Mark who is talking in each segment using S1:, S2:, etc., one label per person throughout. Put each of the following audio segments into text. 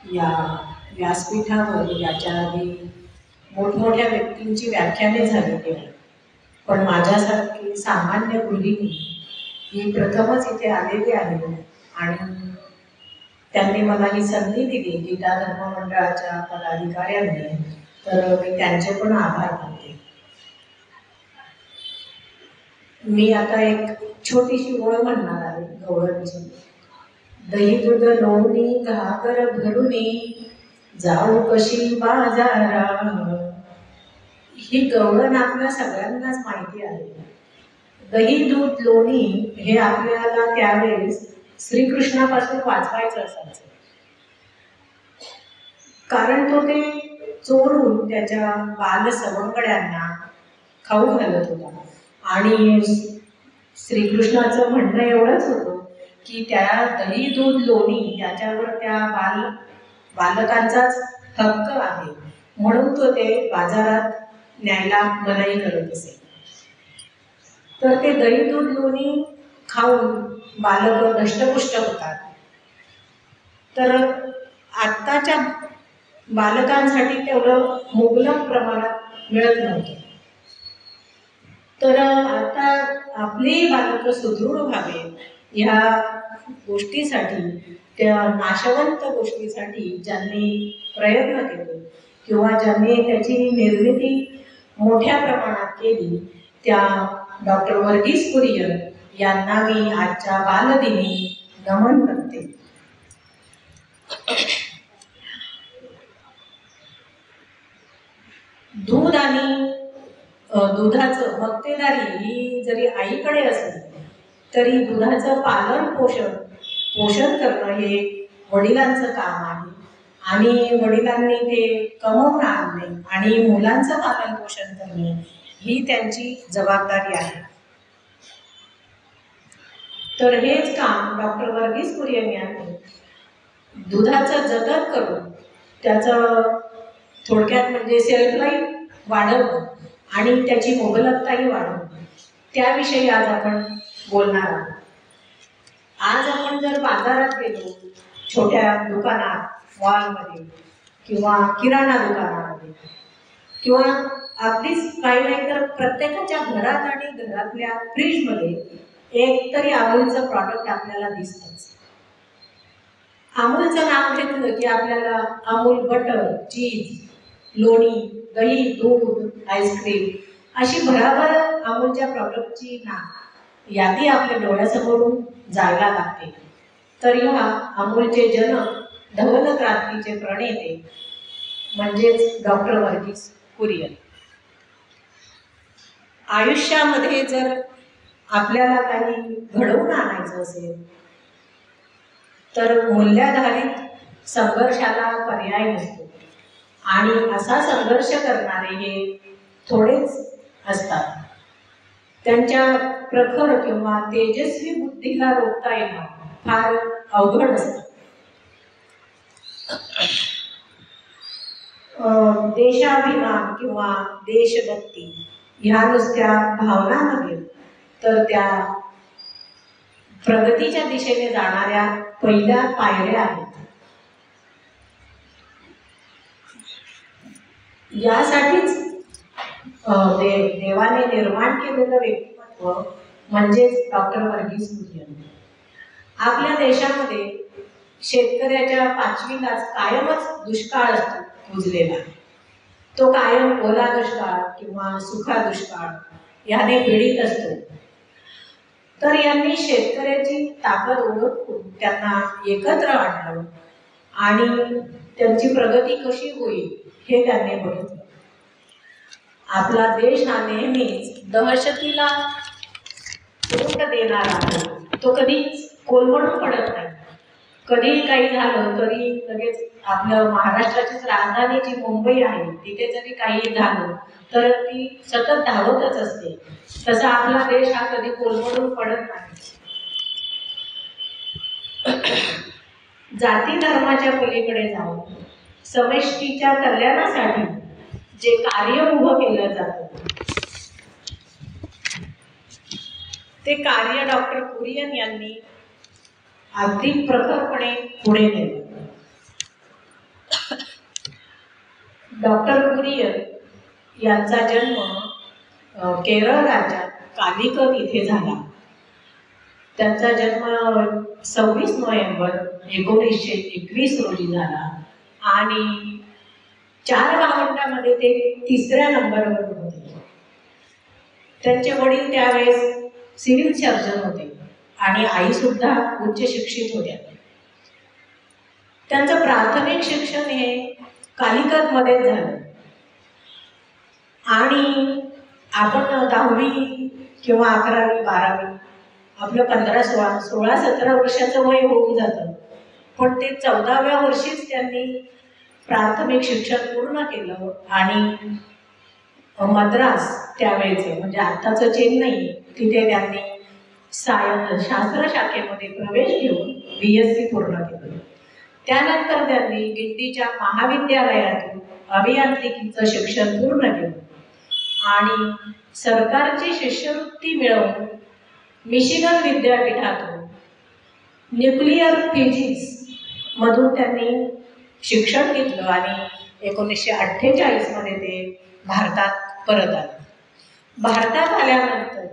S1: या व्यासपीठावर याच्या आधी मोठमोठ्या व्यक्तींची व्याख्याने झालेली आहेत, पण माझ्यासारखी सामान्य गृहिणी ही प्रथमच इथे आलेली आहे आणि त्यांनी मला ही संधी दिली गीता धर्म मंडळाच्या पदाधिकाऱ्यांनी, तर मी त्यांचे पण आभार मानते. मी आता एक छोटीशी ओळ म्हणणार आहे गवळणची. दही दूध लोणी घागर भरुनी जाऊ कशी बाजारा. ही गवळण आपल्या सगळ्यांनाच माहिती आहे. दही दूध लोणी हे आपल्याला त्यावेळेस श्रीकृष्णापासून वाचवायचं असायचं, कारण तो ते चोरून त्याच्या बाल सवंगड्यांना खाऊ घालत होता. आणि श्रीकृष्णाचं म्हणणं एवढंच होतं की त्या दही दूध लोणी त्याच्यावर त्या बालकांचाच हक्क आहे, म्हणून तो ते बाजारात न्यायला मनाई करत असे. तर ते दही दूध लोणी खाऊन बालक दष्टपुष्ट होतात. तर आत्ताच्या बालकांसाठी तेवढं मुबलक प्रमाणात मिळत नव्हतं. तर आता आपली बालक सुदृढ व्हावे ह्या गोष्टीसाठी, त्या नाशवंत गोष्टीसाठी ज्यांनी प्रयत्न केले किंवा ज्यांनी त्याची निर्मिती मोठ्या प्रमाणात केली, त्या डॉक्टर वर्गीस कुरियन यांना मी आजच्या बालदिनी नमन करते. दूध आणि दुधाचं मक्तेदारी ही जरी आईकडे असली तरी दुधाचं पोषण करणं हे वडिलांचं काम आहे. आणि वडिलांनी ते कमवून आणणे आणि मुलांचं पालन पोषण करणे ही त्यांची जबाबदारी आहे. तर हेच काम डॉक्टर वर्गीस कुरियन यांनी दुधाचं जतन करून त्याचं थोडक्यात म्हणजे सेल्फ लाईफ वाढवणं आणि त्याची मुबलकताही वाढवणं, त्याविषयी आज आपण बोलणार आहोत. आज आपण जर बाजारात गेलो, छोट्या दुकानात, मॉलमध्ये किंवा किराणा दुकानामध्ये किंवा अगदीच काही नाही तर प्रत्येकाच्या घरात आणि घरातल्या फ्रीजमध्ये एक तरी अमूलचं प्रॉडक्ट आपल्याला दिसतंच. अमूलचं नाव घेतलं की आपल्याला अमूल बटर, चीज, लोणी, दही, दूध, आईस्क्रीम अशी भराभर अमूलच्या प्रॉडक्टची यादी आपल्या डोळ्यासमोरून जायला लागते. तर ह्या अमूलचे जनक, धवल क्रांतीचे प्रणेते म्हणजेच डॉक्टर वर्गीस कुरियन. आयुष्यामध्ये जर आपल्याला काही घडवून आणायचं असेल तर मूल्याधारित संघर्षाला पर्याय नसतो. आणि असा संघर्ष करणारे हे थोडेच असतात. त्यांच्या प्रखर किंवा तेजस्वी बुद्धीला रोखता येणं फार अवघड असतं. देशाभिमान किंवा देशभक्ती ह्या नुसत्या भावना नव्हे, तर त्या प्रगतीच्या दिशेने जाणाऱ्या पहिल्या पायऱ्या आहेत. यासाठीच देवाने निर्माण केलेलं व्यक्तिमत्व म्हणजेच डॉक्टर वर्गीस कुरियन. आपल्या देशामध्ये शेतकऱ्याच्या पाचवीलाच कायमच दुष्काळ असतो पुजलेला. तो कायम ओला दुष्काळ किंवा सुखा दुष्काळ याने पीडित असतो. तर यांनी शेतकऱ्याची ताकद ओळखून त्यांना एकत्र आणलं आणि त्यांची प्रगती कशी होईल हे त्यांनी बघितलं. आपला देश हा नेहमीच दहशतीला तोंड देणारा आहे. तो कधीच कोलमडून पडत नाही. कधीही काही झालं तरी लगेच आपल्या महाराष्ट्राचीच राजधानी जी मुंबई आहे तिथे जरी काही झालं तर ती सतत धावतच असते. तसा आपला देश हा कधी कोलमडून पडत नाही. जाती धर्माच्या पलीकडे जाऊन समष्टीच्या कल्याणासाठी जे कार्य उभं केलं जातं ते कार्य डॉक्टर कुरियन यांनी अगदी प्रखरपणे पुढे नेलं. डॉक्टर कुरियन यांचा जन्म केरळ राज्यात कालिकत इथे झाला. त्यांचा जन्म 26 नोव्हेंबर 1921 रोजी झाला आणि 4 भावंडांमध्ये ते 3ऱ्या नंबरवर होते. त्यांचे वडील त्यावेळेस सिव्हिल सर्जन होते आणि आई सुद्धा उच्च शिक्षित होत्या. त्यांचं प्राथमिक शिक्षण हे कालिकतमध्ये झालं आणि आपण 10वी किंवा 11वी 12वी आपलं 16-17 वर्षाचं वय होऊन जातं, पण ते 14व्या वर्षीच त्यांनी प्राथमिक शिक्षण पूर्ण केलं आणि मद्रास त्यावेळेचे म्हणजे आत्ताचं चेन्नई तिथे त्यांनी शास्त्र शाखेमध्ये प्रवेश घेऊन BSc पूर्ण केलं. त्यानंतर त्यांनी गिंडीच्या महाविद्यालयातून अभियांत्रिकीचं शिक्षण पूर्ण केलं आणि सरकारची शिष्यवृत्ती मिळवून मिशिगन विद्यापीठातून न्यूक्लिअर फिजिक्स मधून त्यांनी शिक्षण घेतलं आणि 1948 मध्ये ते भारतात परत आले. भारतात आल्यानंतर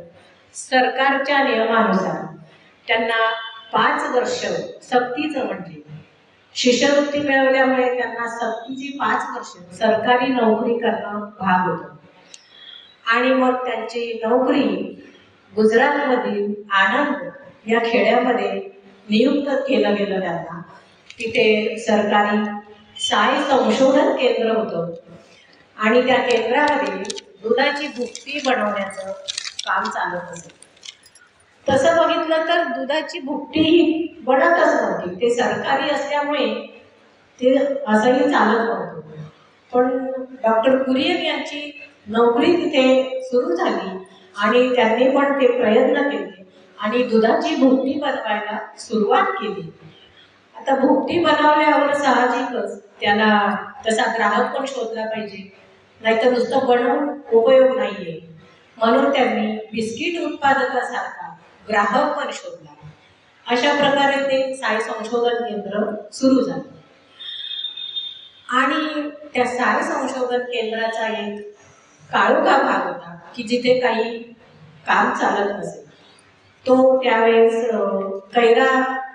S1: सरकारच्या नियमानुसार त्यांना 5 वर्ष सक्तीचं म्हणजे शिष्यवृत्ती मिळवल्यामुळे त्यांना सक्तीची 5 वर्ष सरकारी नोकरी करणं भाग होतं आणि मग त्यांची नोकरी गुजरातमधील आनंद या खेड्यामध्ये नियुक्त केलं गेलं त्यांना. तिथे सरकारी साय संशोधन केंद्र होतं आणि त्या केंद्रामध्ये दुधाची भुकटी बनवण्याचं काम चालत असत. तसं बघितलं तर दुधाची भुकटी ही बनतच नव्हती, ते सरकारी असल्यामुळे ते असंही चालत नव्हतं. पण डॉक्टर कुरियन यांची नोकरी तिथे सुरू झाली आणि त्यांनी पण ते प्रयत्न केले आणि दुधाची भुकटी बनवायला सुरुवात केली. आता भुकटी बनवल्यावर साहजिकच त्याला तसा ग्राहक पण शोधला पाहिजे, नाहीतर नुसतं बनवून उपयोग नाहीये. म्हणून त्यांनी बिस्किट उत्पादकासारखा ग्राहक पण शोधला. अशा प्रकारे ते साय संशोधन केंद्र सुरू झालं आणि त्या साय संशोधन केंद्राचा एक काळोखा भाग होता की जिथे काही काम चालत नसेल. तो त्यावेळेस कैरा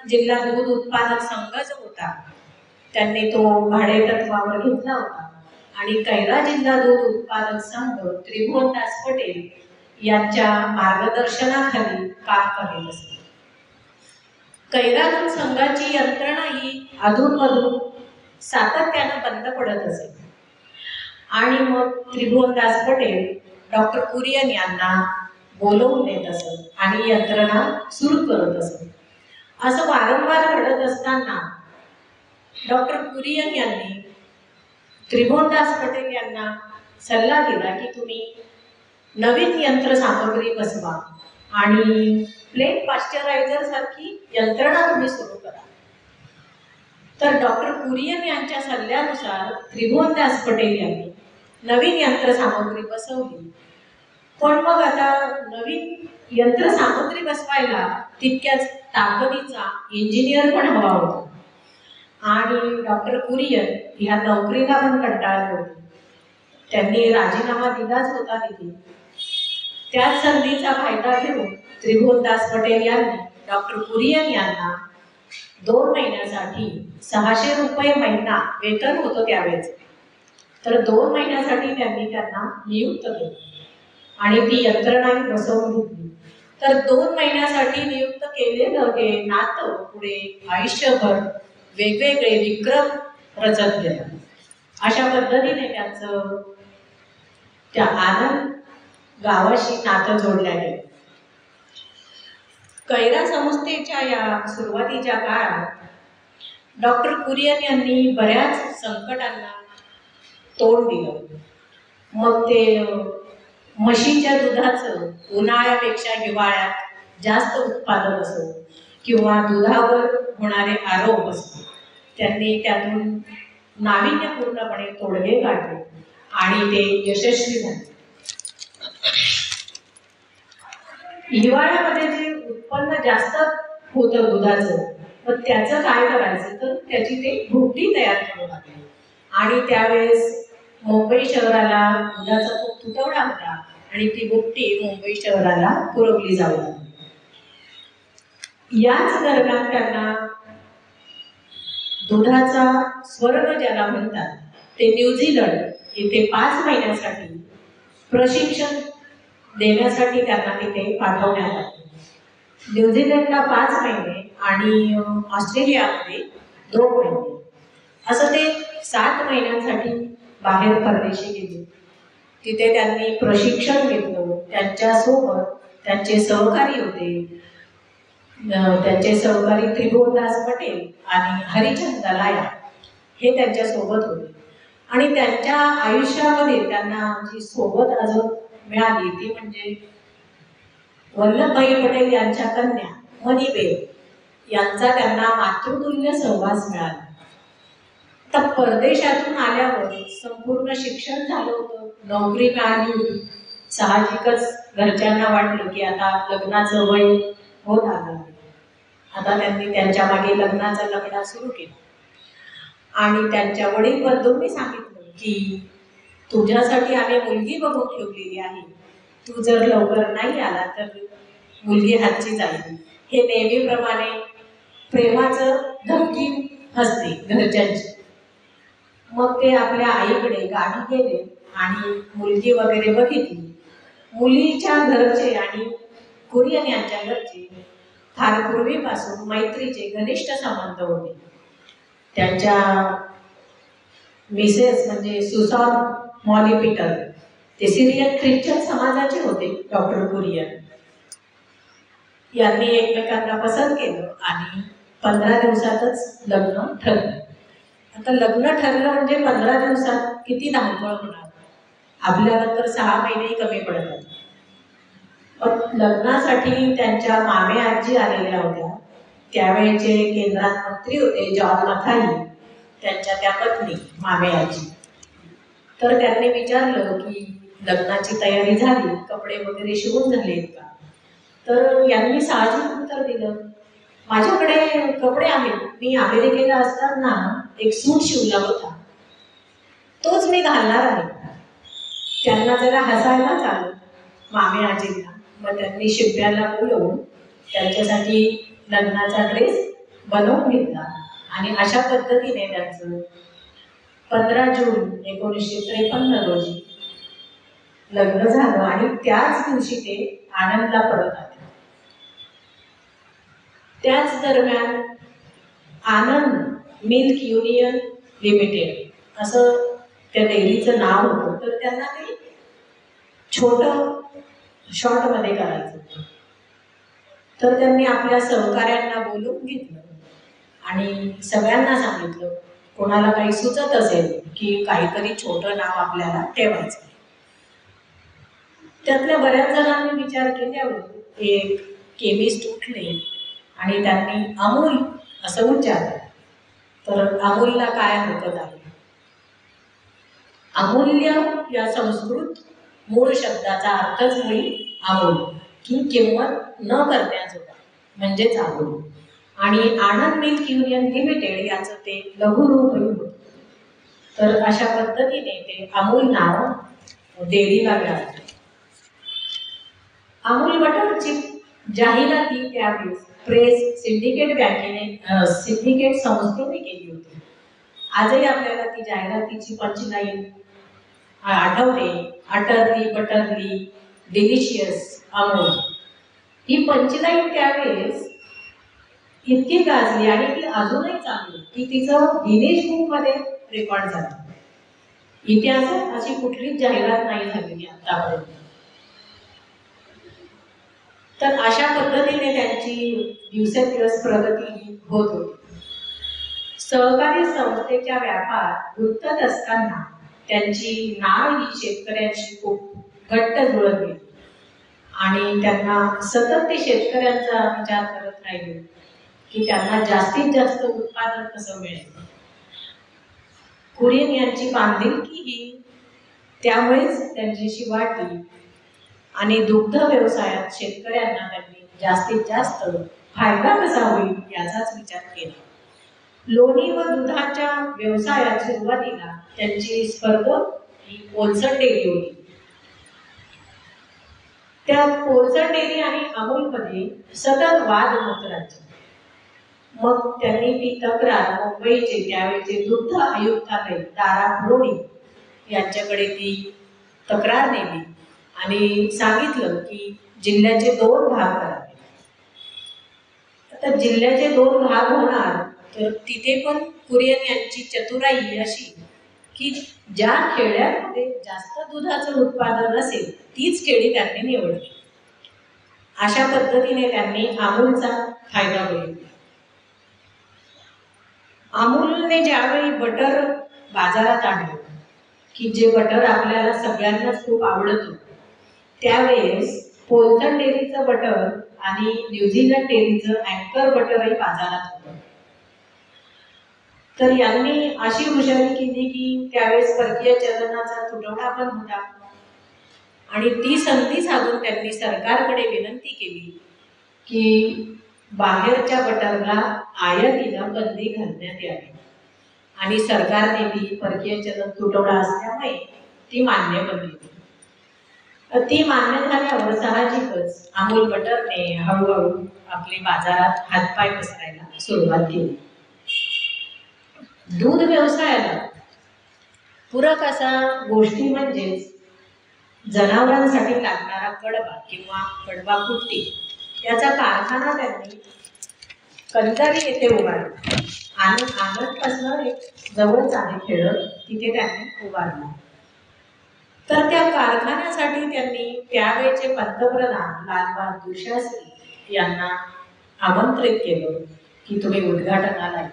S1: जिल्हा दूध उत्पादक संघ जो होता त्यांनी तो भाडेतत्वावर घेतला होता आणि कैरा जिल्हा दूध उत्पादक संघ त्रिभुवनदास पटेल यांच्या मार्गदर्शनाखाली काम करीत असते. कैरा दूध संघाची यंत्रणा ही अधूनमधून सातत्यानं बंद पडत असे आणि मग त्रिभुवनदास पटेल डॉक्टर कुरियन यांना बोलवून देत असत आणि यंत्रणा सुरू करत असत. असं वारंवार घडत असताना डॉक्टर कुरियन यांनी त्रिभुवनदास पटेल यांना सल्ला दिला की तुम्ही नवीन यंत्रसामग्री बसवा आणि प्लेट पाश्चरायझर सारखी यंत्रणा तुम्ही सुरू करा. तर डॉक्टर कुरियन यांच्या सल्ल्यानुसार त्रिभुवनदास पटेल यांनी नवीन यंत्रसामग्री बसवली. पण मग आता नवीन यंत्रसामग्री बसवायला तितक्याच ताकदीचा इंजिनियर पण हवा होता आणि डॉक्टर कुरियन ह्या नोकरीला पण कंटाळले होते. त्यांनी राजीनामा दिलाच होता तिथे. त्याच संधीचा फायदा घेऊन त्रिभुवनदास पटेल यांनी डॉक्टर कुरियन यांना 2 महिन्यासाठी 600 रुपये महिना वेतन होतं त्यावेळेस, तर 2 महिन्यासाठी त्यांनी त्यांना नियुक्त केलं आणि ती यंत्रणा बसवून घेतली. तर 2 महिन्यासाठी नियुक्त केलेलं हे नातं पुढे आयुष्यभर वेगवेगळे विक्रम रचत गेलं. अशा पद्धतीने त्यांचं त्या आनंद गावाशी नातं जोडल्या गेलं. कैरा संस्थेच्या या सुरुवातीच्या काळात डॉक्टर कुरियन यांनी बऱ्याच संकटांना तोंड दिलं. मग ते म्हशीच्या दुधाचं उन्हाळ्यापेक्षा हिवाळ्यात जास्त उत्पादन असो किंवा दुधावर होणारे आरोप असो, त्यांनी त्यातून नाविन्यपूर्णपणे तोडगे काढले आणि ते यशस्वी झाले. हिवाळ्यामध्ये जे उत्पन्न जास्त होतं दुधाचं, मग त्याचं काय करायचं तर त्याची ते भुकटी तयार करू लागली आणि त्यावेळेस मुंबई शहराला दुधाचा खूप तुटवडा होता आणि ती बुट्टी मुंबई शहराला पुरवली जाऊ लागली. याच दरम्यान त्यांना दुधाचा स्वर्ग ज्याला म्हणतात ते न्यूझीलंड येथे 5 महिन्यासाठी प्रशिक्षण देण्यासाठी त्यांना तिथे पाठवण्यात आले. न्यूझीलंडला 5 महिने आणि ऑस्ट्रेलियामध्ये 2 महिने, असं ते 7 महिन्यांसाठी बाहेर परदेशी गेले. तिथे त्यांनी प्रशिक्षण घेतलं. त्यांच्यासोबत त्यांचे सहकारी होते. त्यांचे सहकारी त्रिभुवनदास पटेल आणि हरिचंद दलाया हे त्यांच्या सोबत होते. आणि त्यांच्या आयुष्यामध्ये त्यांना जी सोबत अजून मिळाली ती म्हणजे वल्लभभाई पटेल यांच्या कन्या मणिबेन यांचा त्यांना मातृतुल्य सहवास मिळाला. तर परदेशातून आल्यावर संपूर्ण शिक्षण झालं होतं, नोकरी मिळाली होती. साहजिकच घरच्यांना वाटलं की आता लग्नाचं वय होत आलं. आता त्यांनी त्यांच्या मागे लग्नाचा लफडा सुरू केला आणि त्यांच्या वडील बंधूंनी सांगितलं की तुझ्यासाठी आम्ही मुलगी बघून ठेवलेली आहे, तू जर लवकर नाही आला तर मुलगी हातची जाईल. हे नेहमीप्रमाणे प्रेमाचं धमकी असते घरच्यांची. मग ते आपल्या आईकडे गावी गेले आणि मुलगी वगैरे बघितली. मुलीच्या घरचे आणि कुरियन यांच्या घरचे फार पूर्वीपासून मैत्रीचे घनिष्ठ संबंध होते. त्यांच्या मिसेस म्हणजे सुसान मॉली पीटर ते सिरियन ख्रिश्चन समाजाचे होते. डॉक्टर कुरियन यांनी एकमेकांना पसंत केलं आणि 15 दिवसातच लग्न ठरलं. आता लग्न ठरलं म्हणजे 15 दिवसात किती धावपळ होणार. आपल्याला तर 6 महिने कमी पडतात. पण लग्नासाठी त्यांच्या मामे आजी आलेल्या होत्या. त्यावेळेचे केंद्रात मंत्री होते जॉन मथाई, त्यांच्या त्या पत्नी मामे आजी. तर त्यांनी विचारलं की लग्नाची तयारी झाली, कपडे वगैरे शिवून झालेत का? तर यांनी साहजिक उत्तर दिलं, माझ्याकडे कपडे आहेत, मी अमेरिकेला असताना एक सूट शिवला होता, तोच मी घालणार आहे. त्यांना जरा हसायला चालू मामे आजींना. मग त्यांनी शिंप्याला बोलवून त्यांच्यासाठी लग्नाचा ड्रेस बनवून घेतला आणि अशा पद्धतीने त्यांचं 15 जून 1953 रोजी लग्न झालं आणि त्याच दिवशी ते आनंदला परत आले. त्याच दरम्यान आनंद मिल्क युनियन लिमिटेड असं त्या डेअरीचं नाव होतं. तर त्यांना ते छोटं शॉर्टमध्ये करायचं होतं. तर त्यांनी आपल्या सहकाऱ्यांना बोलवून घेतलं आणि सगळ्यांना सांगितलं, कोणाला काही सुचत असेल की काहीतरी छोटं नाव आपल्याला ठेवायचं. त्यातल्या बऱ्याच जणांनी विचार केल्यावर एक केमिस्ट उठले आणि त्यांनी अमूल असं उच्चारलं. तर अमूलला काय हरकत आहे? अमूल्य या संस्कृत मूळ शब्दाचा अर्थच मुळी अमूल की किंमत न करण्याजोगा म्हणजेच अमूल. आणि आनंद मिल्क युनियन लिमिटेड याचं ते लघुरूपही होतं. तर अशा पद्धतीने ते अमूल नाव डेअरीला मिळालं. अमूल बटरची जाहिराती त्यावेळेस प्रेस सिंडिकेट बँकेने सिंडिकेट संस्थेने केली होती. आजही आपल्याला ती जाहिरातीची पंचलाईन आठवते, अटरली बटरली डिलिशियस अमूल. ही पंचलाईन त्यावेळेस इतकी गाजली आणि ती अजूनही चालू की तिचं गिनीज बुकमध्ये रेकॉर्ड झालं. इतिहासात अशी कुठलीच जाहिरात नाही झालेली आतापर्यंत. तर अशा पद्धतीने त्यांची दिवसेंदिवस प्रगती होत होती. सहकारी संस्थेच्या व्यापारात गुंतत असताना त्यांची नाळ ही शेतकऱ्यांशी खूप घट्ट जुळत गेली आणि त्यांना सतत ते शेतकऱ्यांचा विचार करत राहिले की त्यांना जास्तीत जास्त उत्पादन कसं मिळेल. कुरियन यांची बांधिलकी ही त्यामुळेच त्यांच्याशी वाढली आणि दुग्ध व्यवसायात शेतकऱ्यांना त्यांनी जास्तीत जास्त फायदा कसा होईल याचाच विचार केला. लोणी व दुधाच्या व्यवसायात सुरुवातीला त्यांची स्पर्धा ही पोलसट डेअरी होती. त्या पोलसट डेअरी आणि अमूलमध्ये सतत वाद होत राहायचे. मग त्यांनी ती तक्रार मुंबईचे त्यावेळेचे दुग्ध आयुक्तालय दारा भरोडी यांच्याकडे ती तक्रार नेली आणि सांगितलं की जिल्ह्याचे 2 भाग करावे. आता जिल्ह्याचे 2 भाग होणार तर तिथे पण कुरियन यांची चतुराई अशी की ज्या खेड्यांमध्ये जास्त दुधाचं उत्पादन असेल तीच खेडी त्यांनी निवडली. अशा पद्धतीने त्यांनी अमूलचा फायदा बघितला. अमूलने ज्यावेळी बटर बाजारात आणलं की जे बटर आपल्याला सगळ्यांनाच खूप आवडत होतं, त्यावेळेस पोलसट डेअरीचं बटर आणि न्यूझीलंड डेअरीचं अँकर बटरही बाजारात होतं. तर यांनी अशी हुशारी केली की त्यावेळेस परकीय चलनाचा तुटवडा पण होता आणि ती संधी साधून त्यांनी सरकारकडे विनंती केली की बाहेरच्या बटरला आयातीला बंदी घालण्यात यावी आणि सरकारने ती परकीय चलन तुटवडा असल्यामुळे ती मान्य बनली. ती मान्य झाल्यावर साहजिकच अमूल बटरने हळूहळू आपले बाजारात हातपाय पसरायला सुरुवात केली. दूध व्यवसायाला पूरक असा गोष्टी म्हणजेच जनावरांसाठी लागणारा कडबा किंवा कडबा कुट्टी याचा कारखाना त्यांनी कंधारी येथे उभारला. आणि आनंदपासून एक जवळच आहे खेड, तिथे त्यांनी उभारला. तर त्या कारखान्यासाठी त्यांनी त्यावेळेचे पंतप्रधान लालबहादूर शास्त्री यांना आमंत्रित केलं की तुम्ही उद्घाटनाला या.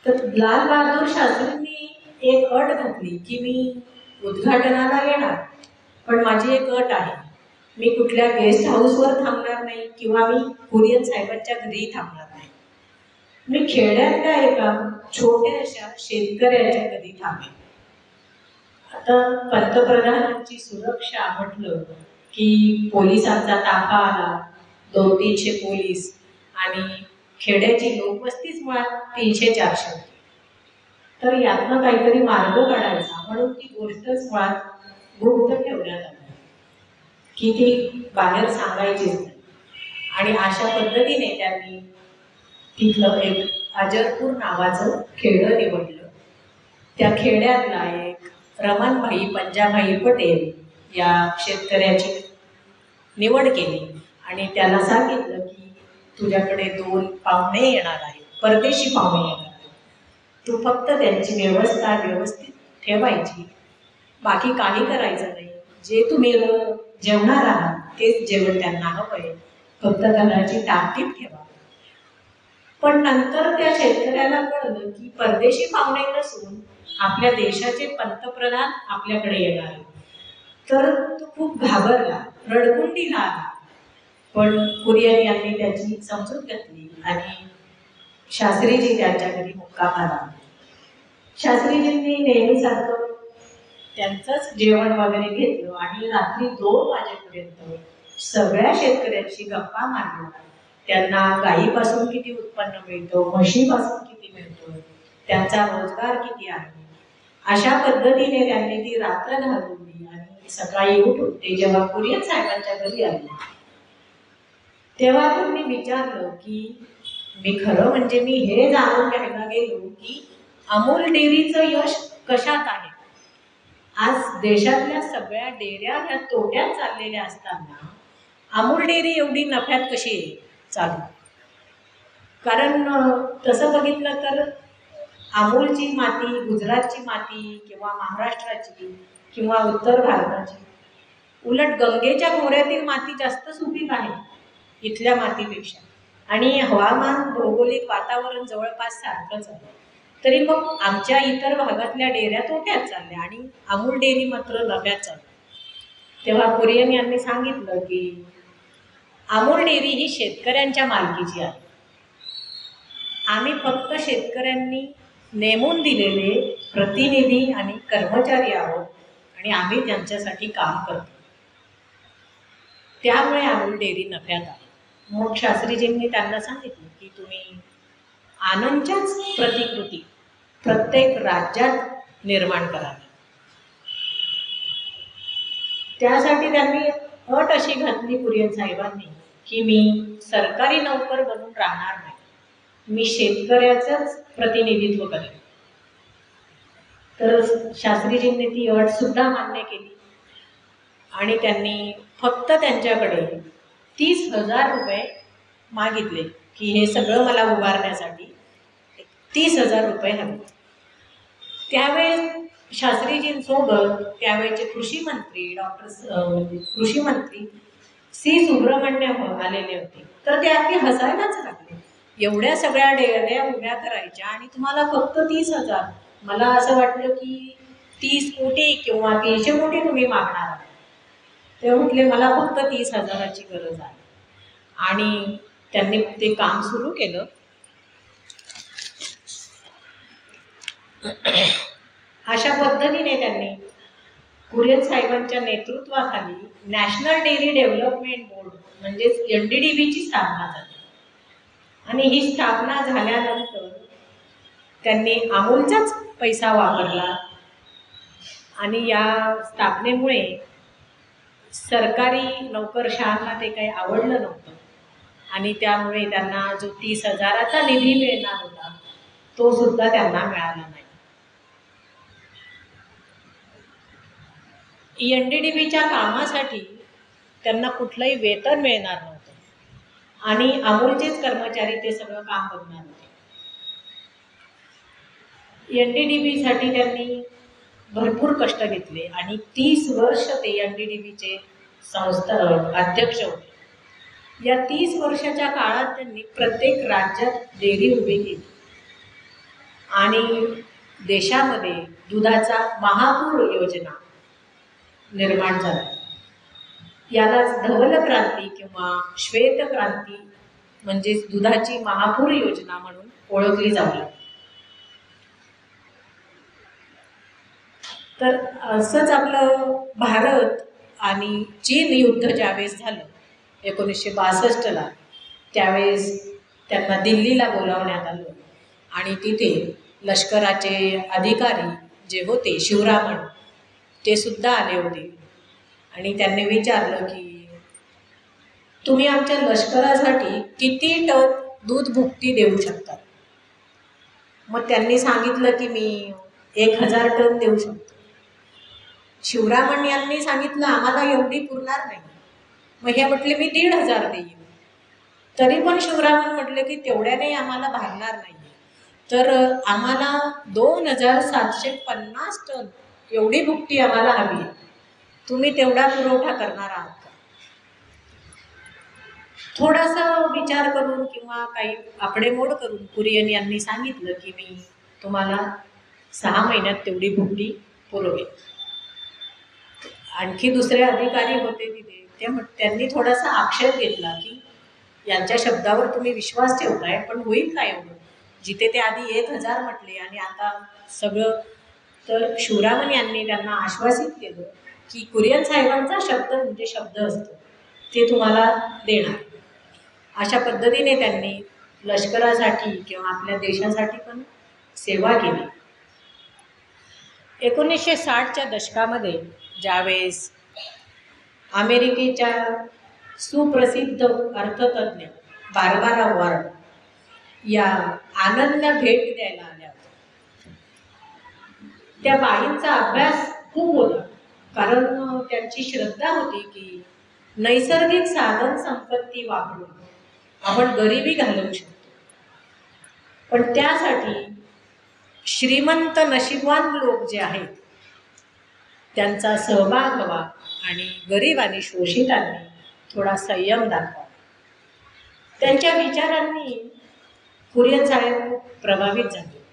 S1: तर लालबहादूर शास्त्रींनी एक अट घातली की मी उद्घाटनाला येणार, पण माझी एक अट आहे, मी कुठल्या गेस्ट हाऊसवर थांबणार नाही किंवा मी कुरियन साहेबांच्या घरी थांबणार नाही. मी खेड्यातल्या एका छोट्याशा शेतकऱ्याच्या घरी थांबेन. आता पंतप्रधानांची सुरक्षा म्हटलं की पोलिसांचा ताफा आला, 200-300 पोलीस आणि खेड्याची लोकवस्तीच मुळात 300-400 होती. तर यातनं काहीतरी मार्ग काढायचा म्हणून ती गोष्टच मुळात गुप्त ठेवण्यात आली की ती बाहेर सांगायचीच नाही. आणि अशा पद्धतीने त्यांनी तिथलं एक अजरपूर नावाचं खेड निवडलं. त्या खेड्यातला एक रमणभाई पंजाभाई पटेल या शेतकऱ्याची निवड केली आणि त्याला सांगितलं की तुझ्याकडे 2 पाहुणे येणार आहेत, परदेशी पाहुणे येणार आहेत, तू फक्त त्यांची व्यवस्था व्यवस्थित ठेवायची, बाकी काही करायचं नाही. जे तुम्ही जेवणार आहात तेच जेवण त्यांना हवंय, फक्त घराची टापटीप ठेवा. पण नंतर त्या शेतकऱ्याला कळलं की परदेशी पाहुणे नसून आपल्या देशाचे पंतप्रधान आपल्याकडे येणार आहेत. तर तो खूप घाबरला, रडकुंडीला आला. पण कुरियन यांनी त्याची समजूत घेतली आणि शास्त्रीजी त्यांच्या घरी मुक्कामाला. शास्त्रीजींनी नेहमीसारखं त्यांचंच जेवण वगैरे घेतलं आणि रात्री 2 वाजेपर्यंत सगळ्या शेतकऱ्यांशी गप्पा मारल्या. त्यांना गायीपासून किती उत्पन्न मिळतं, म्हशीपासून किती मिळतं, त्यांचा रोजगार किती आहे, अशा पद्धतीने त्यांनी ती रात्र घालवली. आणि सकाळी उठून ते जेव्हा कुरियन साहेबांच्या घरी आले तेव्हा त्यांनी विचारलं की मी खरं म्हणजे मी हे जाणून घ्यायला गेलो की अमूल डेअरीचं यश कशात आहे. आज देशातल्या सगळ्या डेअऱ्या ह्या तोट्यात चाललेल्या असताना अमूल डेअरी एवढी नफ्यात कशी चालू. कारण तसं बघितलं तर अमूलची माती गुजरातची माती किंवा महाराष्ट्राची किंवा उत्तर भारताची, उलट गंगेच्या खोऱ्यातील माती जास्त सुपीक आहे इथल्या मातीपेक्षा. आणि हवामान भौगोलिक वातावरण जवळपास सारखंच आहे. तरी मग आमच्या इतर भागातल्या डेअऱ्या तोट्यात चालल्या आणि अमूल डेअरी मात्र नफ्यात चालली. तेव्हा कुरियन यांनी सांगितलं की अमूल डेअरी ही शेतकऱ्यांच्या मालकीची आहे. आम्ही फक्त शेतकऱ्यांनी नेमून दिलेले प्रतिनिधी आणि कर्मचारी आहोत आणि आम्ही त्यांच्यासाठी काम करतो. त्यामुळे अमूल डेअरी नफ्यात आहे. मग शास्त्रीजींनी त्यांना सांगितलं की तुम्ही आनंदच्याच प्रतिकृती प्रत्येक राज्यात निर्माण करावी. त्यासाठी त्यांनी अट अशी घातली कुरियन साहेबांनी की मी सरकारी नोकर बनून राहणार नाही, मी शेतकऱ्याचंच प्रतिनिधित्व करेन. तर शास्त्रीजींनी ती अट सुद्धा मान्य केली आणि त्यांनी फक्त त्यांच्याकडे 30,000 रुपये मागितले की हे सगळं मला उभारण्यासाठी 30,000 रुपये हवे. त्यावेळेस शास्त्रीजींसोबत त्यावेळेचे कृषी मंत्री कृषी मंत्री सी सुब्रमण्यम आलेले होते. तर ते अगदी हसायलाच लागले, एवढ्या सगळ्या डेअऱ्या उभ्या करायच्या आणि तुम्हाला फक्त 30,000. मला असं वाटलं की 30 कोटी किंवा 300 कोटी तुम्ही मागणार आहात. ते म्हटले मला फक्त 30,000ची गरज आहे. आणि त्यांनी ते काम सुरू केलं. अशा पद्धतीने त्यांनी कुरियन साहेबांच्या नेतृत्वाखाली नॅशनल डेअरी डेव्हलपमेंट बोर्ड म्हणजेच NDDBची स्थापना झाली. आणि ही स्थापना झाल्यानंतर त्यांनी अमूलचाच पैसा वापरला आणि या स्थापनेमुळे सरकारी नोकरशाहांना ते काही आवडलं नव्हतं आणि त्यामुळे त्यांना जो 30,000चा निधी मिळणार होता तो सुद्धा त्यांना मिळाला नाही. NDDBच्या कामासाठी त्यांना कुठलंही वेतन मिळणार नव्हतं आणि अमूलचेच कर्मचारी ते सगळं काम बघणार होते. NDDBसाठी त्यांनी भरपूर कष्ट घेतले आणि 30 वर्ष ते NDDBचे अध्यक्ष होते. या 30 वर्षाच्या काळात त्यांनी प्रत्येक राज्यात डेअरी उभी केली आणि देशामध्ये दुधाचा महापूर योजना निर्माण झाला. यालाच धवल क्रांती किंवा श्वेत क्रांती म्हणजेच दुधाची महापूर योजना म्हणून ओळखली जाऊ लागली. तर असंच आपलं भारत आणि चीन युद्ध ज्यावेळेस झालं 1962ला, त्यावेळेस त्यांना दिल्लीला बोलावण्यात आलं आणि तिथे लष्कराचे अधिकारी जे होते शिवरामन ते सुद्धा आले होते आणि त्यांनी विचारलं की तुम्ही आमच्या लष्करासाठी किती टन दूध भुकटी देऊ शकता. मग त्यांनी सांगितलं की मी 1,000 टन देऊ शकतो. शिवरामन यांनी सांगितलं आम्हाला एवढी पुरणार नाही. मग हे म्हटले मी 1,500 देईन. तरी पण शिवरामन म्हटले की तेवढ्याने आम्हाला भागणार नाही, तर आम्हाला 2,750 टन एवढी भुकटी आम्हाला हवी आहे, तुम्ही तेवढा पुरवठा करणार आहात का. थोडासा विचार करून किंवा काही आकडेमोड करून कुरियन यांनी सांगितलं की मी तुम्हाला 6 महिन्यात तेवढी भुकटी पुरवेल. आणखी दुसरे अधिकारी होते तिथे, त्यांनी थोडासा आक्षेप घेतला की यांच्या शब्दावर तुम्ही विश्वास ठेवताय, पण होईल का एवढं, जिथे ते आधी 1,000 म्हटले आणि आता सगळं. तर शिवरामन यांनी त्यांना आश्वासित केलं की कुरियन साहेबांचा शब्द म्हणजे शब्द असतो, ते तुम्हाला देणार. अशा पद्धतीने त्यांनी लष्करासाठी किंवा आपल्या देशासाठी पण सेवा केली. 1960च्या दशकामध्ये ज्यावेळेस अमेरिकेच्या सुप्रसिद्ध अर्थतज्ञ बार्बरा वॉर्ड या आनंदला भेट द्यायला आल्या होत्या. त्या बाईंचा अभ्यास खूप होता, कारण त्यांची श्रद्धा होती की नैसर्गिक साधन संपत्ती वापरून आपण गरिबी घालवू शकतो, पण त्यासाठी श्रीमंत नशीबवान लोक जे आहेत त्यांचा सहभाग हवा आणि गरीब आणि शोषितांनी थोडा संयम दाखवा. त्यांच्या विचारांनी कुरियन साहेब प्रभावित झाले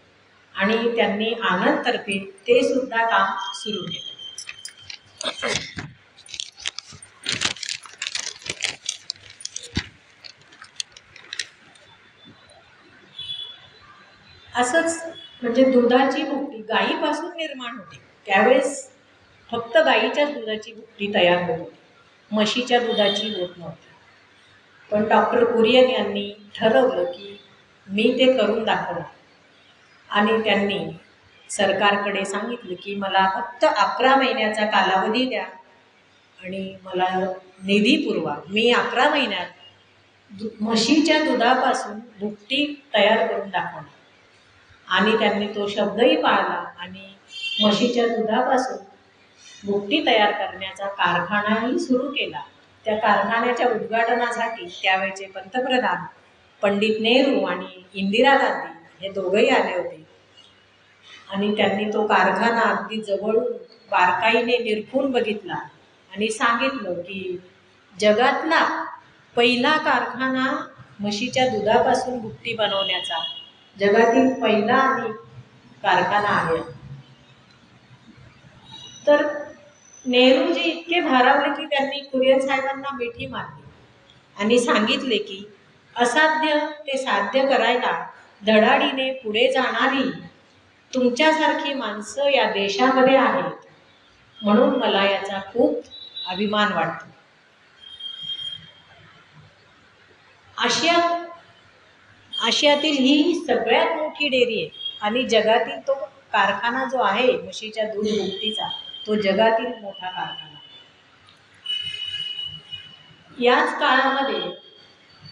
S1: आणि त्यांनी आनंदतर्फे ते सुद्धा काम सुरू केलं. असंच म्हणजे दुधाची भुकटी गायीपासून निर्माण होते. त्यावेळेस फक्त गायीच्याच दुधाची भुकटी तयार होत होती, म्हशीच्या दुधाची होत नव्हती. पण डॉक्टर कुरियन यांनी ठरवलं की मी ते करून दाखवणार आणि त्यांनी सरकारकडे सांगितलं की मला फक्त 11 महिन्याचा कालावधी द्या आणि मला निधी पुरवा. मी 11 महिन्यात म्हशीच्या दुधापासून भुकटी तयार करून दाखवणार. आणि त्यांनी तो शब्दही पाळला आणि म्हशीच्या दुधापासून भुकटी तयार करण्याचा कारखानाही सुरू केला. त्या कारखान्याच्या उद्घाटनासाठी त्यावेळचे पंतप्रधान पंडित नेहरू आणि इंदिरा गांधी हे दोघंही आले होते. आणि त्यांनी तो कारखाना अगदी जवळून बारकाईने निरखून बघितला आणि सांगितलं की जगातला पहिला कारखाना म्हशीच्या दुधापासून भुकटी बनवण्याचा जगातील पहिला आणि कारखाना आहे. तर नेहरूजी इतके भारावले की त्यांनी कुरियन साहेबांना मिठी मारली आणि सांगितले की असाध्य ते साध्य करायला धडाडीने पुढे जाणारी तुमच्यासारखी माणसं या देशामध्ये आहेत, म्हणून मला याचा खूप अभिमान वाटतो. आशियातील ही सगळ्यात मोठी डेअरी आहे आणि जगातील तो कारखाना जो आहे म्हशीच्या दूध भुकटीचा तो जगातील मोठा कारखाना. याच काळामध्ये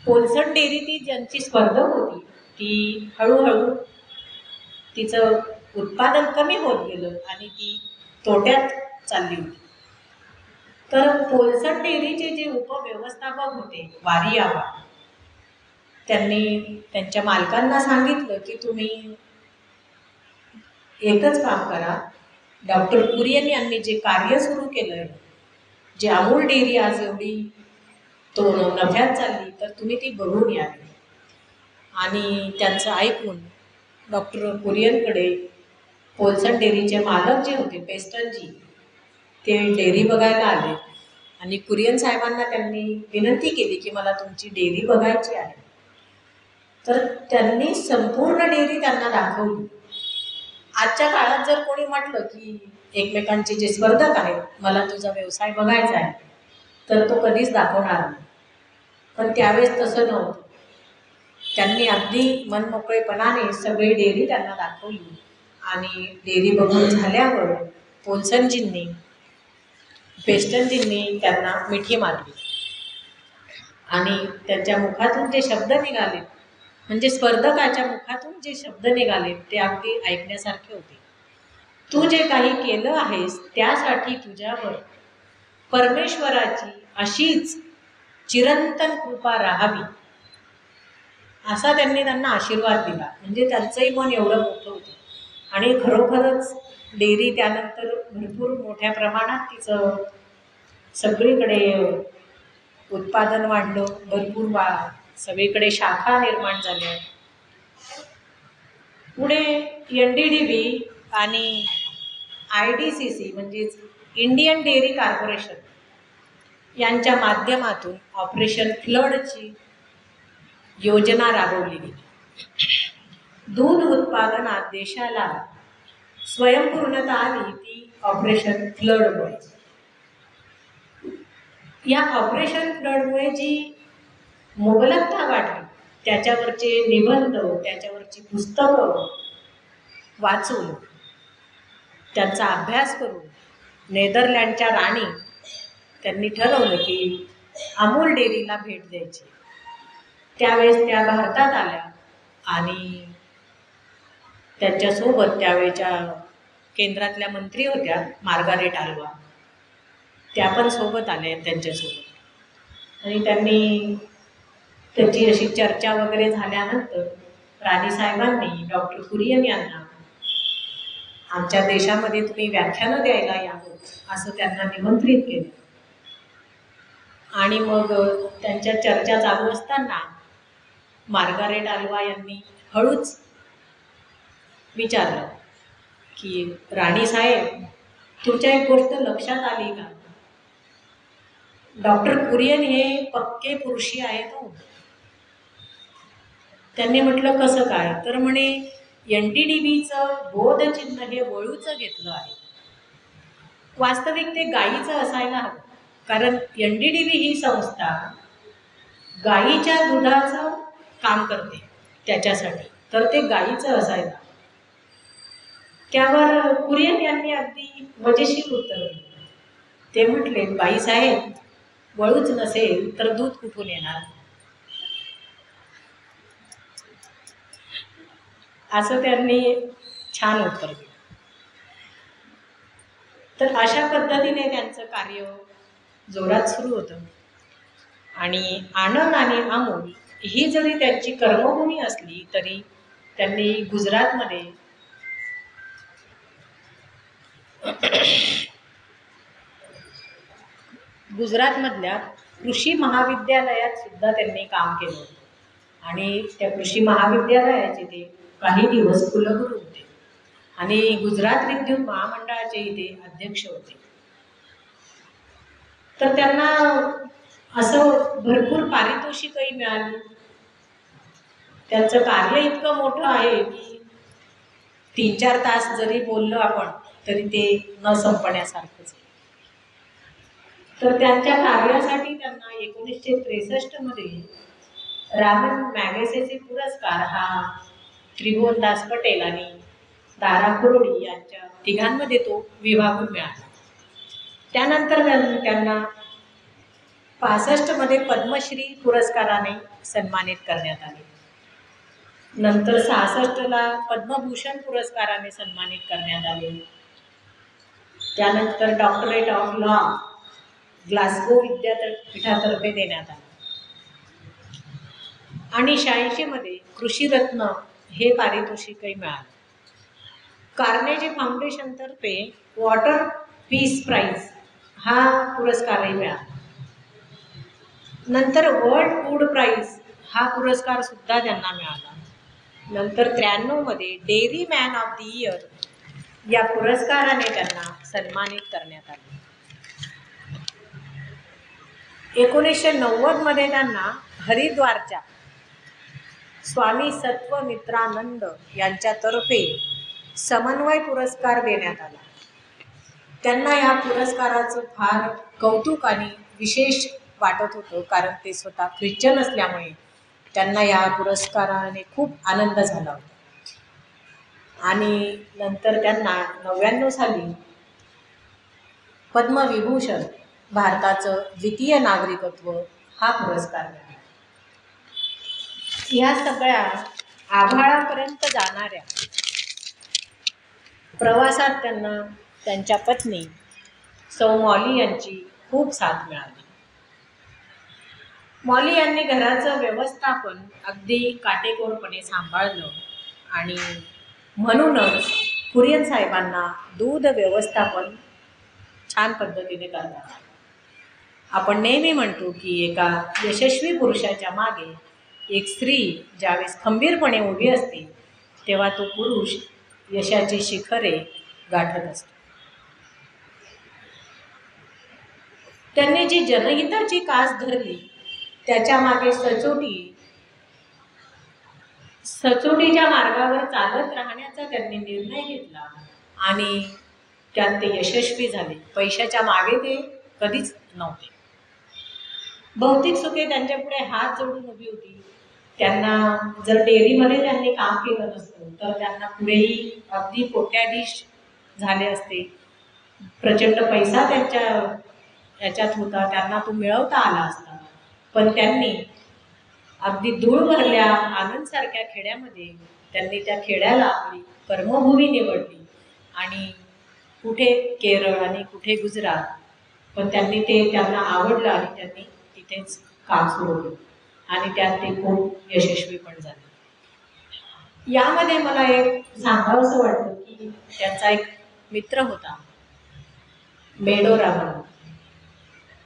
S1: पोल्सन डेअरी ती ज्यांची स्पर्धक होती ती हळूहळू तिचं उत्पादन कमी होत गेलं आणि ती तोट्यात चालली होती. तर पोल्सन डेअरीचे जे उपव्यवस्थापक होते वारियावा, त्यांनी त्यांच्या मालकांना सांगितलं की तुम्ही एकच काम करा, डॉक्टर कुरियन यांनी जे कार्य सुरू केलं, जे अमूल डेअरी आज एवढी तो नफ्यात चालली, तर तुम्ही ती बघून यावी. आणि त्यांचं ऐकून डॉक्टर कुरियनकडे पोल्सन डेअरीचे मालक जे होते पेस्टनजी ते डेअरी बघायला आले आणि कुरियन साहेबांना त्यांनी विनंती केली की मला तुमची डेअरी बघायची आहे. तर त्यांनी संपूर्ण डेअरी त्यांना दाखवली. आजच्या काळात जर कोणी म्हटलं की एकमेकांचे जे स्पर्धक आहेत मला तुझा व्यवसाय बघायचा आहे तर तो कधीच दाखवणार नाही, पण त्यावेळेस तसं नव्हतं. त्यांनी अगदी मनमोकळेपणाने सगळी डेअरी त्यांना दाखवली आणि डेअरी बघून झाल्यावर पोल्सनजींनी पेस्टनजींनी त्यांना मिठी मारली आणि त्यांच्या मुखातून जे शब्द निघाले, म्हणजे स्पर्धकाच्या मुखातून जे शब्द निघाले ते अगदी ऐकण्यासारखे होते. तू जे काही केलं आहेस त्यासाठी तुझ्यावर परमेश्वराची अशीच चिरंतन कृपा राहावी, असा त्यांनी त्यांना आशीर्वाद दिला. म्हणजे त्यांचंही मन एवढं मोठं होतं आणि खरोखरच डेअरी त्यानंतर भरपूर मोठ्या प्रमाणात तिचं सगळीकडे उत्पादन वाढलं, भरपूर सगळीकडे शाखा निर्माण झाल्या. पुढे NDDB आणि IDCC म्हणजेच इंडियन डेअरी कॉर्पोरेशन यांच्या माध्यमातून ऑपरेशन फ्लडची योजना राबवली गेली. दूध उत्पादनात देशाला स्वयंपूर्णता आली ती ऑपरेशन फ्लडमुळे. या ऑपरेशन फ्लडमुळे जी मुबलकता वाढली, त्याच्यावरचे निबंध, त्याच्यावरची पुस्तकं वाचून त्यांचा अभ्यास करून नेदरलँडच्या राणी त्यांनी ठरवलं की अमूल डेअरीला भेट द्यायची. त्यावेळेस त्या भारतात आल्या आणि त्यांच्यासोबत त्यावेळेच्या केंद्रातल्या मंत्री होत्या मार्गारेट आल्वा, त्या पण सोबत आल्या त्यांच्यासोबत. आणि त्यांनी त्याची अशी चर्चा वगैरे झाल्यानंतर राणीसाहेबांनी डॉक्टर कुरियन यांना आमच्या देशामध्ये तुम्ही व्याख्यानं द्यायला यावं असं त्यांना निमंत्रित केलं. आणि मग त्यांच्या चर्चा चालू असताना मार्गारेट आल्वा यांनी हळूच विचारलं की राणीसाहेब, तुमच्या एक गोष्ट लक्षात आली का? डॉक्टर कुरियन हे पक्के पुरुषी आहेत हो. त्यांनी म्हटलं कसं काय? तर म्हणे NDDBचं बोधचिन्ह हे वळूचं घेतलं आहे. वास्तविक ते गायीचं असायला हवं, कारण NDDB ही संस्था गायीच्या दुधाचं काम करते त्याच्यासाठी, तर ते गायीचं असायला. त्यावर कुरियन यांनी अगदी मजेशीर उत्तर दिलं ते म्हटले, बाईसाहेब, वळूच नसेल तर दूध कुठून येणार? असं त्यांनी छान उत्तर दिलं. तर अशा पद्धतीने त्यांचं कार्य जोरात सुरू होतं. आणि आनंद आणि अमोल ही जरी त्यांची कर्मभूमी असली तरी त्यांनी गुजरातमध्ये गुजरातमधल्या कृषी महाविद्यालयात सुद्धा त्यांनी काम केलं होतं. आणि त्या कृषी महाविद्यालयाचे ते काही दिवस कुलगुरू होते आणि गुजरात विद्युत महामंडळाचे इथे अध्यक्ष होते. तर त्यांना असं भरपूर पारितोषिकही मिळाली. त्यांचं कार्य इतकं मोठं आहे की 3-4 तास जरी बोललो आपण तरी ते न संपण्यासारखंच आहे. तर त्यांच्या कार्यासाठी त्यांना 1963 मध्ये रामन मॅगसेसे पुरस्कार हा त्रिभुवनदास पटेल आणि दारा कुरोडी यांच्या तिघांमध्ये तो विभागून मिळाला. त्यानंतर त्यांना 65 मध्ये पद्मश्री पुरस्काराने सन्मानित करण्यात आले. नंतर 66 ला पद्मभूषण पुरस्काराने सन्मानित करण्यात आले. त्यानंतर डॉक्टरेट ऑफ लॉ ग्लासगो विद्यापीठातर्फे देण्यात आले. आणि 86 मध्ये कृषीरत्न हे पारितोषिकही मिळाले. कार्नेजी फाउंडेशन तर्फे वॉटर पीस प्राइज हा पुरस्कारही मिळाला. नंतर वर्ल्ड फूड प्राइज हा पुरस्कार सुद्धा त्यांना मिळाला. नंतर 93 मध्ये dairy man of the year या पुरस्काराने त्यांना सन्मानित करण्यात आले. 1990 मध्ये त्यांना हरिद्वारच्या स्वामी सत्वमित्रानंद यांच्यातर्फे समन्वय पुरस्कार देण्यात आला. त्यांना या पुरस्काराचं फार कौतुक आणि विशेष वाटत होतं, कारण ते स्वतः ख्रिश्चन असल्यामुळे त्यांना या पुरस्काराने खूप आनंद झाला होता. आणि नंतर त्यांना 99 साली पद्मविभूषण भारताचं द्वितीय नागरिकत्व हा पुरस्कार मिळाला. ह्या सगळ्या आभाळापर्यंत जाणाऱ्या प्रवासात त्यांना त्यांच्या पत्नी सौ मॉली यांची खूप साथ मिळाली. मॉली यांनी घराचं व्यवस्थापन अगदी काटेकोरपणे सांभाळलं आणि म्हणूनच कुरियन साहेबांना दूध व्यवस्थापन छान पद्धतीने करतात. आपण नेहमी म्हणतो की एका यशस्वी पुरुषाच्या मागे एक स्त्री ज्यावेळेस खंबीरपणे उभी असते तेव्हा तो पुरुष यशाची शिखरे गाठत असतो. त्यांनी जी जनहिताची कास धरली त्याच्या मागे सचोटीच्या मार्गावर चालत राहण्याचा त्यांनी निर्णय घेतला आणि त्यात ते यशस्वी झाले. पैशाच्या मागे ते कधीच नव्हते. भौतिक सुखे त्यांच्या पुढे हात जोडून उभी होती. त्यांना जर डेअरीमध्ये त्यांनी काम केलं नसतं तर त्यांना पुढेही अगदी कोट्याधीश झाले असते. प्रचंड पैसा त्यांच्या याच्यात होता, त्यांना तो मिळवता आला असता. पण त्यांनी अगदी धूळ भरल्या आनंदसारख्या खेड्यामध्ये त्यांनी त्या खेड्याला आपली कर्मभूमी निवडली आणि कुठे केरळ आणि कुठे गुजरात, पण त्यांनी ते त्यांना आवडलं आणि त्यांनी तिथेच काम सुरू केलं आणि त्यात ते खूप यशस्वी पण झाले. यामध्ये मला एक सांगावंसं वाटतं की त्यांचा एक मित्र होता मेडोरा म्हणून.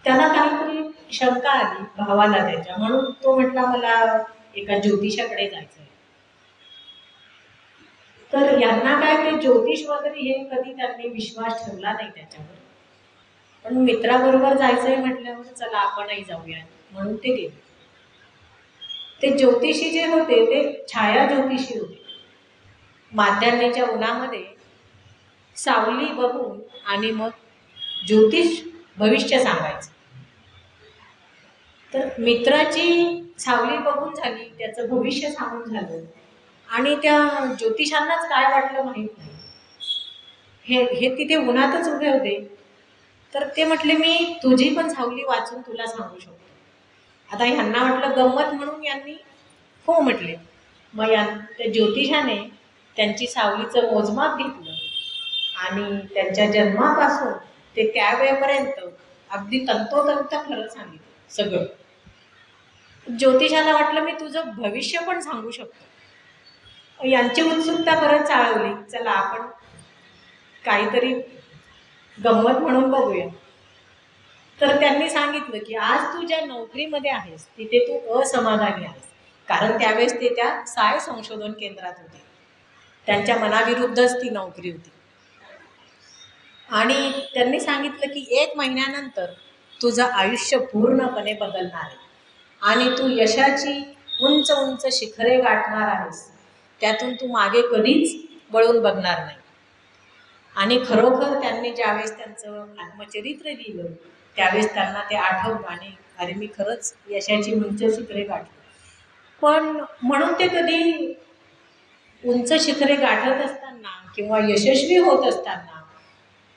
S1: त्याला काहीतरी शंका आली भावाला त्याच्या, म्हणून तो म्हटला मला एका ज्योतिषाकडे जायचं आहे. तर यांना काय ते ज्योतिष वगैरे हे कधी त्यांनी विश्वास ठेवला नाही त्याच्यावर, पण मित्राबरोबर जायचंय म्हटल्यावर चला आपणही जाऊया म्हणून ते गेले. ते ज्योतिषी जे होते ते छाया ज्योतिषी होते. माध्यान्हाच्या उन्हामध्ये सावली बघून आणि मग ज्योतिष भविष्य सांगायचं. तर मित्राची सावली बघून झाली, त्याचं भविष्य सांगून झालं आणि त्या ज्योतिषांनाच काय वाटलं माहीत नाही. हे तिथे उन्हातच उभे होते. तर ते म्हटले मी तुझी पण सावली वाचून तुला सांगू शकतो. आता ह्यांना म्हटलं गंमत म्हणून यांनी हो म्हटले. मग त्या ज्योतिषाने त्यांची सावलीचं मोजमाप घेतलं आणि त्यांच्या जन्मापासून ते त्यावेळेपर्यंत अगदी तंतोतंत खरं सांगितलं सगळं. ज्योतिषाला वाटलं मी तुझं भविष्य पण सांगू शकतो. यांची उत्सुकता परत चाळवली, चला आपण काहीतरी गंमत म्हणून बघूया. तर त्यांनी सांगितलं की आज तू ज्या नोकरीमध्ये आहेस तिथे तू असमाधानी आहेस, कारण त्यावेळेस ते त्या साय संशोधन केंद्रात होते. त्यांच्या मनाविरुद्धच ती नोकरी होती. आणि त्यांनी सांगितलं की 1 महिन्यानंतर तुझं आयुष्य पूर्णपणे बदलणार आहे आणि तू यशाची उंच उंच शिखरे गाठणार आहेस. त्यातून तू मागे कधीच वळून बघणार नाही. आणि खरोखर त्यांनी ज्यावेळेस त्यांचं आत्मचरित्र लिहिलं त्यावेळेस त्यांना ते आठवलं आणि अरे मी खरंच यशाची उंच शिखरे गाठली. पण म्हणून ते कधी उंच शिखरे गाठत असताना किंवा यशस्वी होत असताना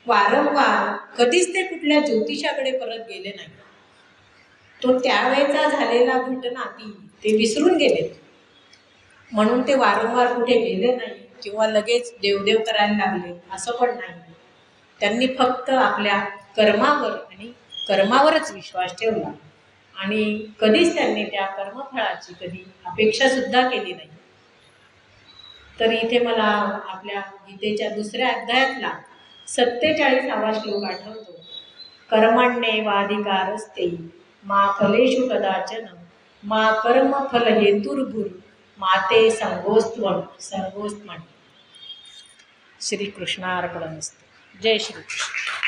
S1: वारंवार कधीच ते कुठल्या ज्योतिषाकडे परत गेले नाही. तो त्यावेळेचा झालेला घटना ते विसरून गेले, म्हणून ते वारंवार कुठे गेले नाही किंवा लगेच देवदेव करायला लागले असं पण नाही. त्यांनी फक्त आपल्या कर्मावर आणि कर्मावरच विश्वास ठेवला आणि कधीच त्यांनी त्या कर्मफळाची कधी अपेक्षा सुद्धा केली नाही. तर इथे मला आपल्या गीतेच्या 2ऱ्या अध्यायातला 47वा श्लोक आठवतो. कर्मण्येवाधिकारस्ते मा फलेषु कदाचन मा कर्म फल हेतुर्भुर माते संगोस्त्वम. श्री कृष्णार्पणमस्तु. जय श्री कृष्ण.